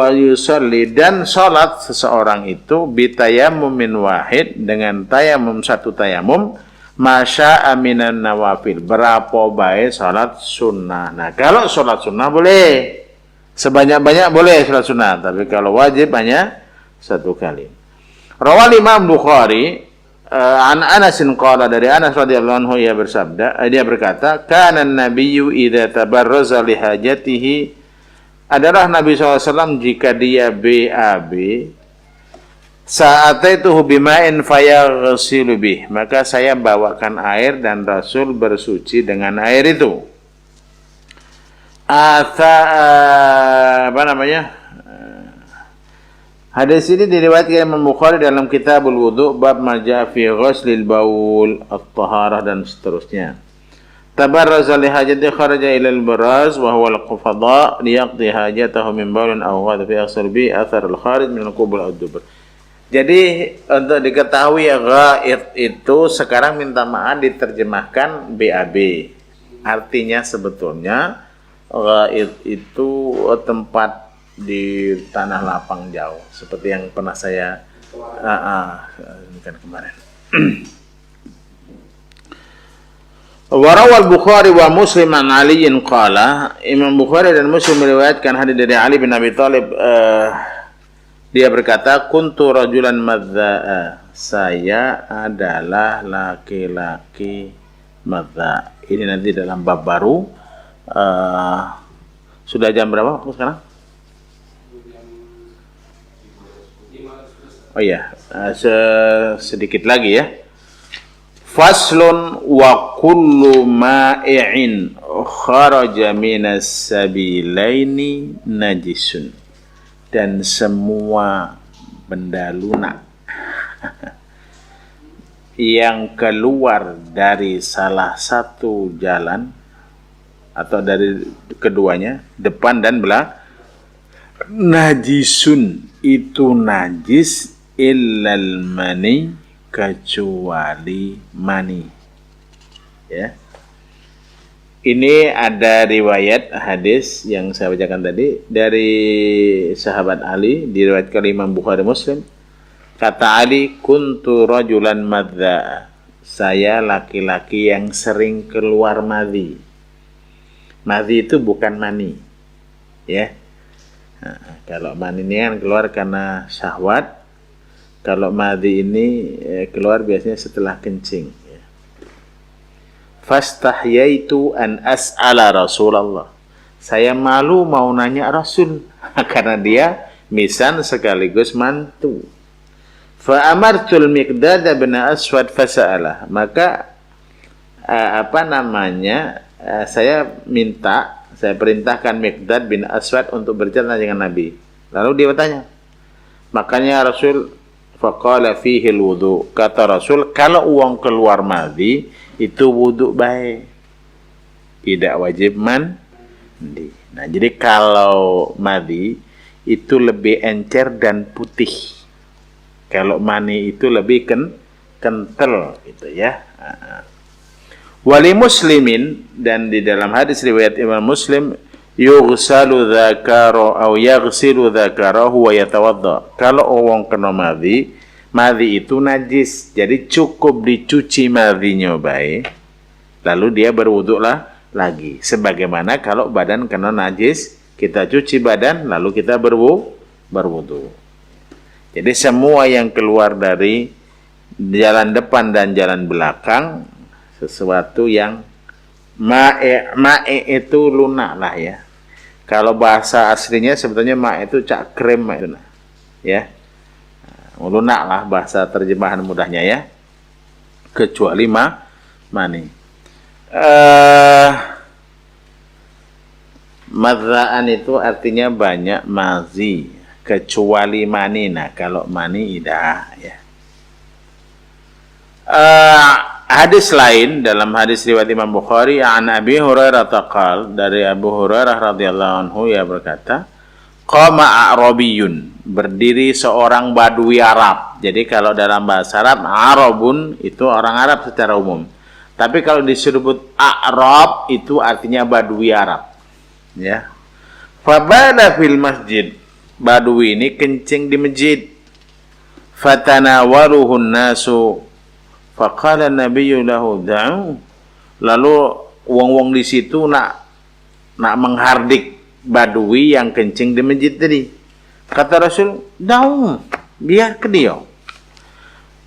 yusalli, dan salat seseorang itu bitayammumin wahid, dengan tayamum satu tayamum, masya'a minan nawafil, berapa baik salat sunnah. Nah, kalau salat sunnah boleh sebanyak-banyak, boleh salat sunnah, tapi kalau wajib hanya satu kali. Rawal Imam Bukhari an Anasin qala, dari Anas radhiyallahu anhu, ia berkata, kana an-nabiyyu idza tabarraza li hajatihi, adalah Nabi SAW jika dia BAB, sa'ataituhu bima'in fayaghsilu bih, maka saya bawakan air dan Rasul bersuci dengan air itu. Hadis ini diriwayatkan Imam Bukhari dalam Kitabul Wudu bab ma jaa fi ghuslil baul, at-taharah dan seterusnya. Tabarraza li hajati kharaja ila al-baraz wa huwa al-qufadha liyaqdi hajatahu min baulin aw ghadha fi asr bi athar al-kharij min al-qubul aw ad-dubur. Jadi untuk diketahui ghaid itu sekarang minta maaf diterjemahkan BAB. Artinya sebetulnya ghaid itu tempat di tanah lapang jauh, seperti yang pernah saya kan kemarin. Warawal Bukhari wa Muslim an Aliin qala, Imam Bukhari dan Muslim meriwayatkan hadis dari Ali bin Abi Thalib, dia berkata, kuntu rajulan madza'a, saya adalah laki-laki madza'. Ini nanti dalam bab baru. Sudah jam berapa sekarang? Oh iya, sedikit lagi ya. Faslun wa kullu ma'i'in kharaja minas sabilaini najisun. Dan semua benda lunak yang keluar dari salah satu jalan atau dari keduanya, depan dan belakang, najisun, itu najis, illal mani, kecuali mani. Ya. Ini ada riwayat hadis yang saya bacakan tadi dari sahabat Ali, diriwayatkan Imam Bukhari Muslim. Kata Ali, kuntu rajulan madza'a, saya laki-laki yang sering keluar madhi. Madhi itu bukan mani. Ya. Nah, kalau mani ini kan keluar karena syahwat. Kalau madhi ini keluar biasanya setelah kencing. Fastahyaitu an as'ala Rasulullah. Saya malu mau nanya Rasul karena dia misan sekaligus mantu. Fa amartul Miqdad bin Aswad fasa'alah. Maka saya perintahkan Miqdad bin Aswad untuk berbicara dengan Nabi. Lalu dia bertanya. Makanya Rasul faqala fihi al-wudu. Kata Rasul, kalau uang keluar madhi itu wudu baik, tidak wajib mandi. Nah, jadi kalau madhi itu lebih encer dan putih. Kalau mani itu lebih kental gitu ya. Wali Muslimin, dan di dalam hadis riwayat Imam Muslim, yughsalu dzakara aw yaghsilu dzakarahu wa yatawadda. Kalau orang kena madhi itu najis, jadi cukup dicuci madhinya baik, lalu dia berwudu lagi. Sebagaimana kalau badan kena najis, kita cuci badan, lalu kita berwudu. Jadi semua yang keluar dari jalan depan dan jalan belakang, sesuatu yang ma'e itu lunak lah ya. Kalau bahasa aslinya sebetulnya ma'e itu cak krem itu, ya. Lunak lah bahasa terjemahan mudahnya ya. Kecuali mani. Madza'an itu artinya banyak mazi, kecuali mani. Nah, kalau mani idah ya. Hadis lain dalam hadis riwayat Imam Bukhari, an Abi Hurairah taqal, dari Abu Hurairah radhiyallahu anhu, ya berkata, qama a'rabiyun, berdiri seorang badui Arab. Jadi kalau dalam bahasa Arab, Arabun itu orang Arab secara umum. Tapi kalau disebut A'rab itu artinya badui Arab. Ya. Fabala fil masjid, badui ini kencing di masjid. Fatanawaluhun nasu, faqala nabiyyu lahu da'u. Lalu wong-wong di situ nak menghardik badui yang kencing di masjid tadi. Kata Rasul, da'u, biar ke dia.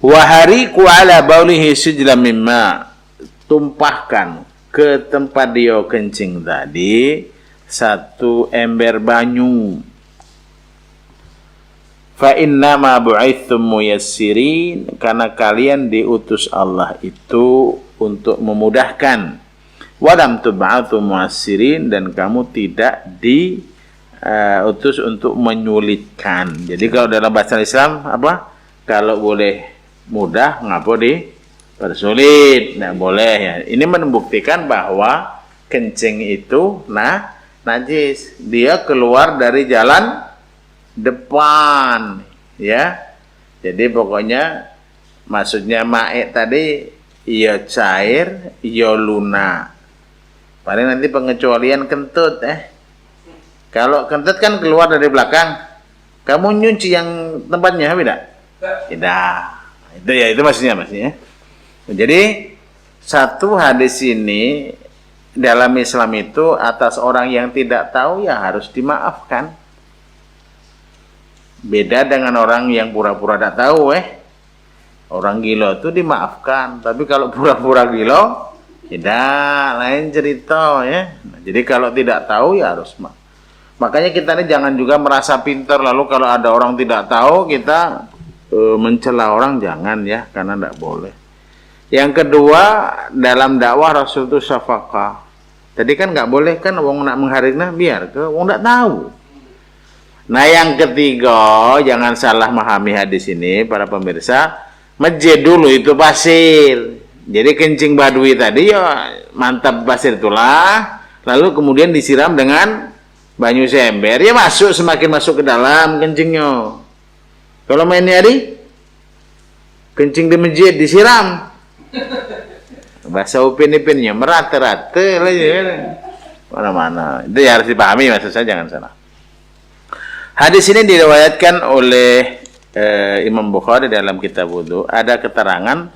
Wa hariku ala baulihi sijlam mimma, tumpahkan ke tempat dia kencing tadi satu ember banyu. Fa innama bu'ithum muyassirin, karena kalian diutus Allah itu untuk memudahkan. Walam tub'atsu mu'assirin, dan kamu tidak utus untuk menyulitkan. Jadi kalau dalam bahasa Islam apa? Kalau boleh mudah, ngapa dipersulit? Nggak boleh ya. Ini membuktikan bahwa kencing itu najis. Dia keluar dari jalan depan, ya. Jadi pokoknya maksudnya mae tadi iya cair, iya lunak. Paling nanti pengecualian kentut Kalau kentut kan keluar dari belakang. Kamu nyuci yang tempatnya tidak? Tidak. Itu maksudnya. Jadi satu hadis ini dalam Islam itu atas orang yang tidak tahu ya harus dimaafkan. Beda dengan orang yang pura-pura tidak tahu Orang gila itu dimaafkan, tapi kalau pura-pura gila tidak, lain cerita ya. Jadi kalau tidak tahu ya harus Makanya kita ini jangan juga merasa pintar lalu kalau ada orang tidak tahu kita mencela orang, jangan ya, karena tidak boleh. Yang kedua, dalam dakwah Rasul itu syafaqah. Tadi kan nggak boleh kan wong nak mengharikna biar ke wong tidak tahu. Nah yang ketiga, jangan salah memahami hadis ini para pemirsa. Masjid dulu itu pasir. Jadi kencing badui tadi ya mantap pasir itulah. Lalu kemudian disiram dengan banyu sember. Ya masuk, semakin masuk ke dalam kencingnya. Kalau main hari kencing di masjid disiram. Bahasa upin-ipinnya merata-rata lah ya. Mana-mana. Itu ya harus dipahami, maksud saya jangan salah. Hadis ini diriwayatkan oleh Imam Bukhari dalam kitab wudu. Ada keterangan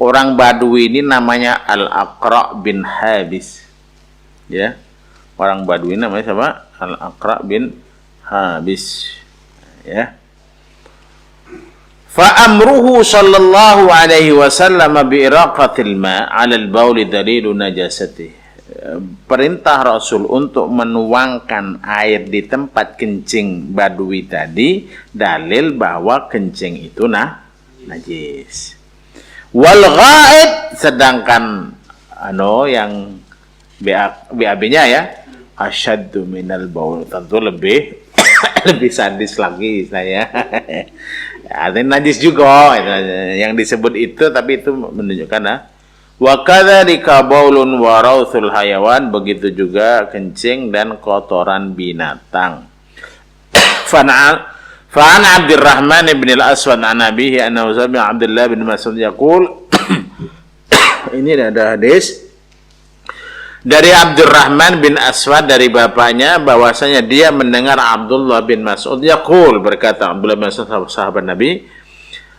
orang Badui ini namanya Al-Aqra' bin Habis. Ya. Orang Badui namanya siapa? Al-Aqra' bin Habis. Ya. Fa amruhu sallallahu alaihi wasallam bi iraqatil ma' 'ala al-baul dalilu najasati. Perintah Rasul untuk menuangkan air di tempat kencing badui tadi dalil bahwa kencing itu najis. Wal ghaid, sedangkan yang BAB-nya ya asyaddu minal baul, tentu lebih sadis lagi saya. Artinya najis juga yang disebut itu, tapi itu menunjukkan wa kadzalika baulun wa rauthul hayawan, begitu juga kencing dan kotoran binatang. Fa'an Abdurrahman bin al-Aswad an abihi annahu sami'a Abdullah bin Mas'ud yaqul. Ini ada hadis dari Abdurrahman bin Aswad dari bapaknya bahwasanya dia mendengar Abdullah bin Mas'ud yaqul, berkata Abdullah bin Mas'ud sahabat Nabi,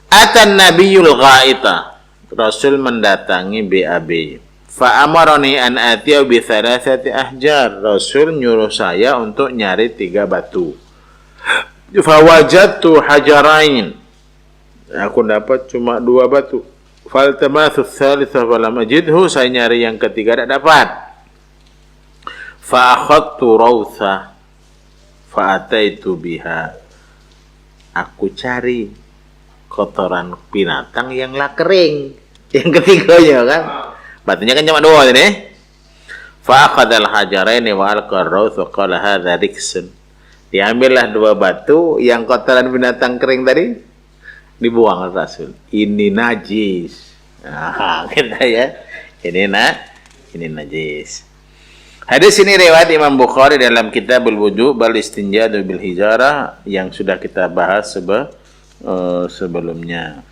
atan nabiyul ghaita, Rasul mendatangi BAB. Fa amarani an atiya bi thalathati ahjar. Rasul nyuruh saya untuk nyari 3 batu. Fa wajadtu hajarain. Aku dapat cuma 2 batu. Fal tamathu tsalitsah wa lam ajidhu. Saya nyari yang ketiga tidak dapat. Fa akhadtu rawtha fa ataitu biha. Aku cari kotoran binatang yang lah kering. Yang ketiganya kan batunya kan cuma 2 ini. Fa akhadal hajaraini wa alqar rawth wa qala hadza riksun. Diambillah 2 batu, yang kotoran binatang kering tadi dibuang oleh Rasul. Ini najis. Nah, kita ya. Ini najis. Hadis ini riwayat Imam Bukhari dalam Kitabul Wudu bal istinjadu bil hijarah yang sudah kita bahas sebelumnya.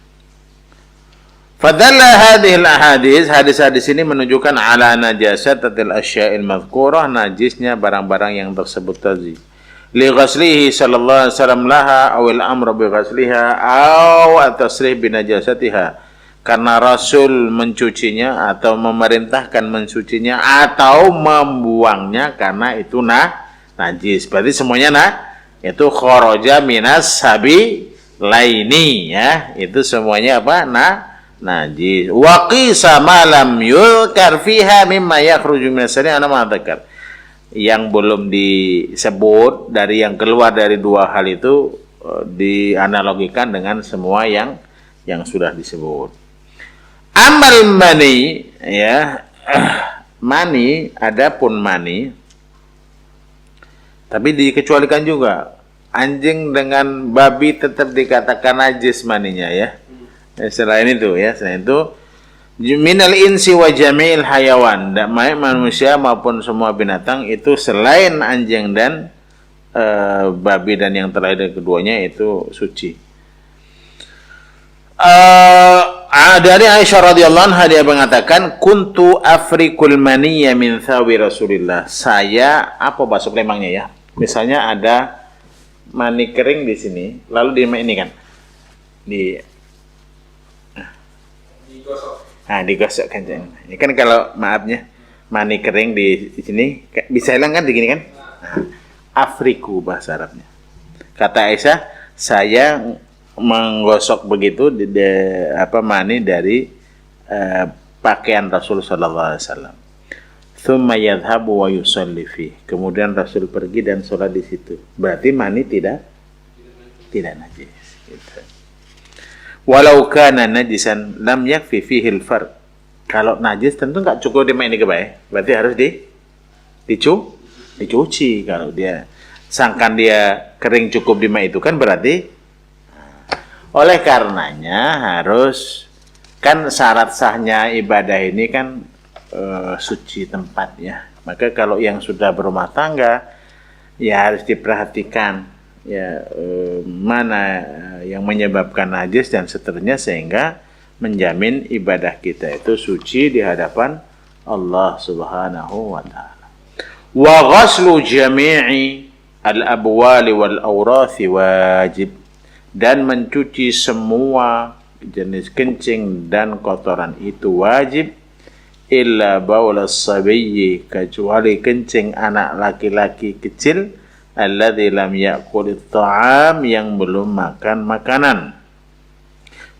Fadalla hadhil ahadis, hadis-hadis ini menunjukkan ala najasatil asya'il madhkurah, najisnya barang-barang yang tersebut tadi. Li ghaslihi sallallahu alaihi wasallam laha aw al-amr bi ghasliha aw at-tasrih bi najasatiha. Karena Rasul mencucinya atau memerintahkan mencucinya atau membuangnya karena itu najis. Berarti semuanya itu kharaja minas sabi laini ya. Itu semuanya apa? Najis. Wa qisa ma lam yulkar fiha mimma yakhruju minas sani ana ma dzakar. Yang belum disebut dari yang keluar dari 2 hal itu dianalogikan dengan semua yang sudah disebut. Amal mani ya. Mani, adapun mani Tapi dikecualikan juga anjing dengan babi tetap dikatakan najis maninya ya. Selain itu ya, selain itu minal insi wa jami'il hayawan, baik manusia maupun semua binatang itu selain anjing dan babi dan yang terakhir keduanya itu suci. Dari Aisyah radhiyallahu anha dia mengatakan kuntu afrikul maniyya min thawi Rasulillah. Saya apa bahasa Palembangnya ya? Misalnya ada mani kering di sini, lalu di ini kan digosokkan. Ini kan kalau maafnya mani kering di sini bisa hilang kan begini kan? Afriku bahasa Arabnya. Kata Aisyah, saya menggosok begitu mani dari pakaian Rasul sallallahu alaihi wasallam. Tsumma yadhhabu wa yusalli fi. Kemudian Rasul pergi dan sholat di situ. Berarti mani tidak najis gitu. Walau kana najisan lam yakfi fihi al-farq. Kalau najis tentu enggak cukup dimaini ke baik. Berarti harus dicuci. Kalau dia sangkan dia kering cukup dimai itu kan berarti oleh karenanya harus kan syarat sahnya ibadah ini kan suci tempatnya. Maka kalau yang sudah berumah tangga ya harus diperhatikan ya mana yang menyebabkan najis dan seterusnya sehingga menjamin ibadah kita itu suci di hadapan Allah Subhanahu wa taala. Wa ghaslu jami'i al-abwali wal awrathi wajib, dan mencuci semua jenis kencing dan kotoran itu wajib, illa baul as-sabiyyi, kecuali kencing anak laki-laki kecil, alladzi lam ya'kul at-ta'am, yang belum makan makanan.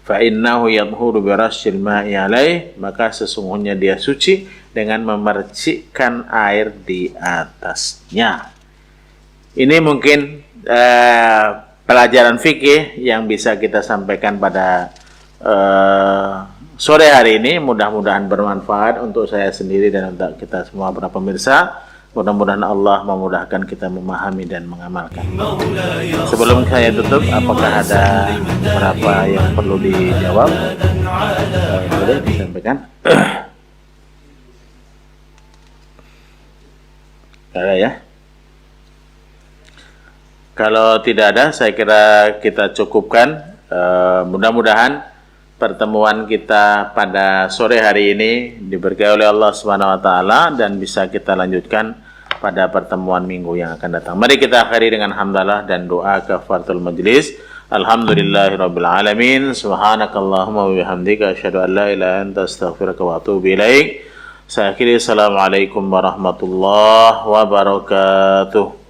Fa innahu yadhhuru bi rasyil ma'i alaih, maka sesungguhnya dia suci dengan memercikkan air di atasnya. Ini mungkin pelajaran fikih yang bisa kita sampaikan pada sore hari ini. Mudah-mudahan bermanfaat untuk saya sendiri dan untuk kita semua para pemirsa. Mudah-mudahan Allah memudahkan kita memahami dan mengamalkan. Sebelum saya tutup, apakah ada beberapa yang perlu dijawab? Boleh disampaikan? Ada ya? Kalau tidak ada, saya kira kita cukupkan. Mudah-mudahan pertemuan kita pada sore hari ini diberkahi oleh Allah Subhanahu wa taala dan bisa kita lanjutkan pada pertemuan minggu yang akan datang. Mari kita akhiri dengan hamdalah dan doa kafaratul majlis. Alhamdulillahirabbil alamin. Subhanakallahumma wa bihamdika asyhadu an la ilaha illa anta astaghfiruka wa atubu ilaik. Saya akhiri, assalamualaikum warahmatullahi wabarakatuh.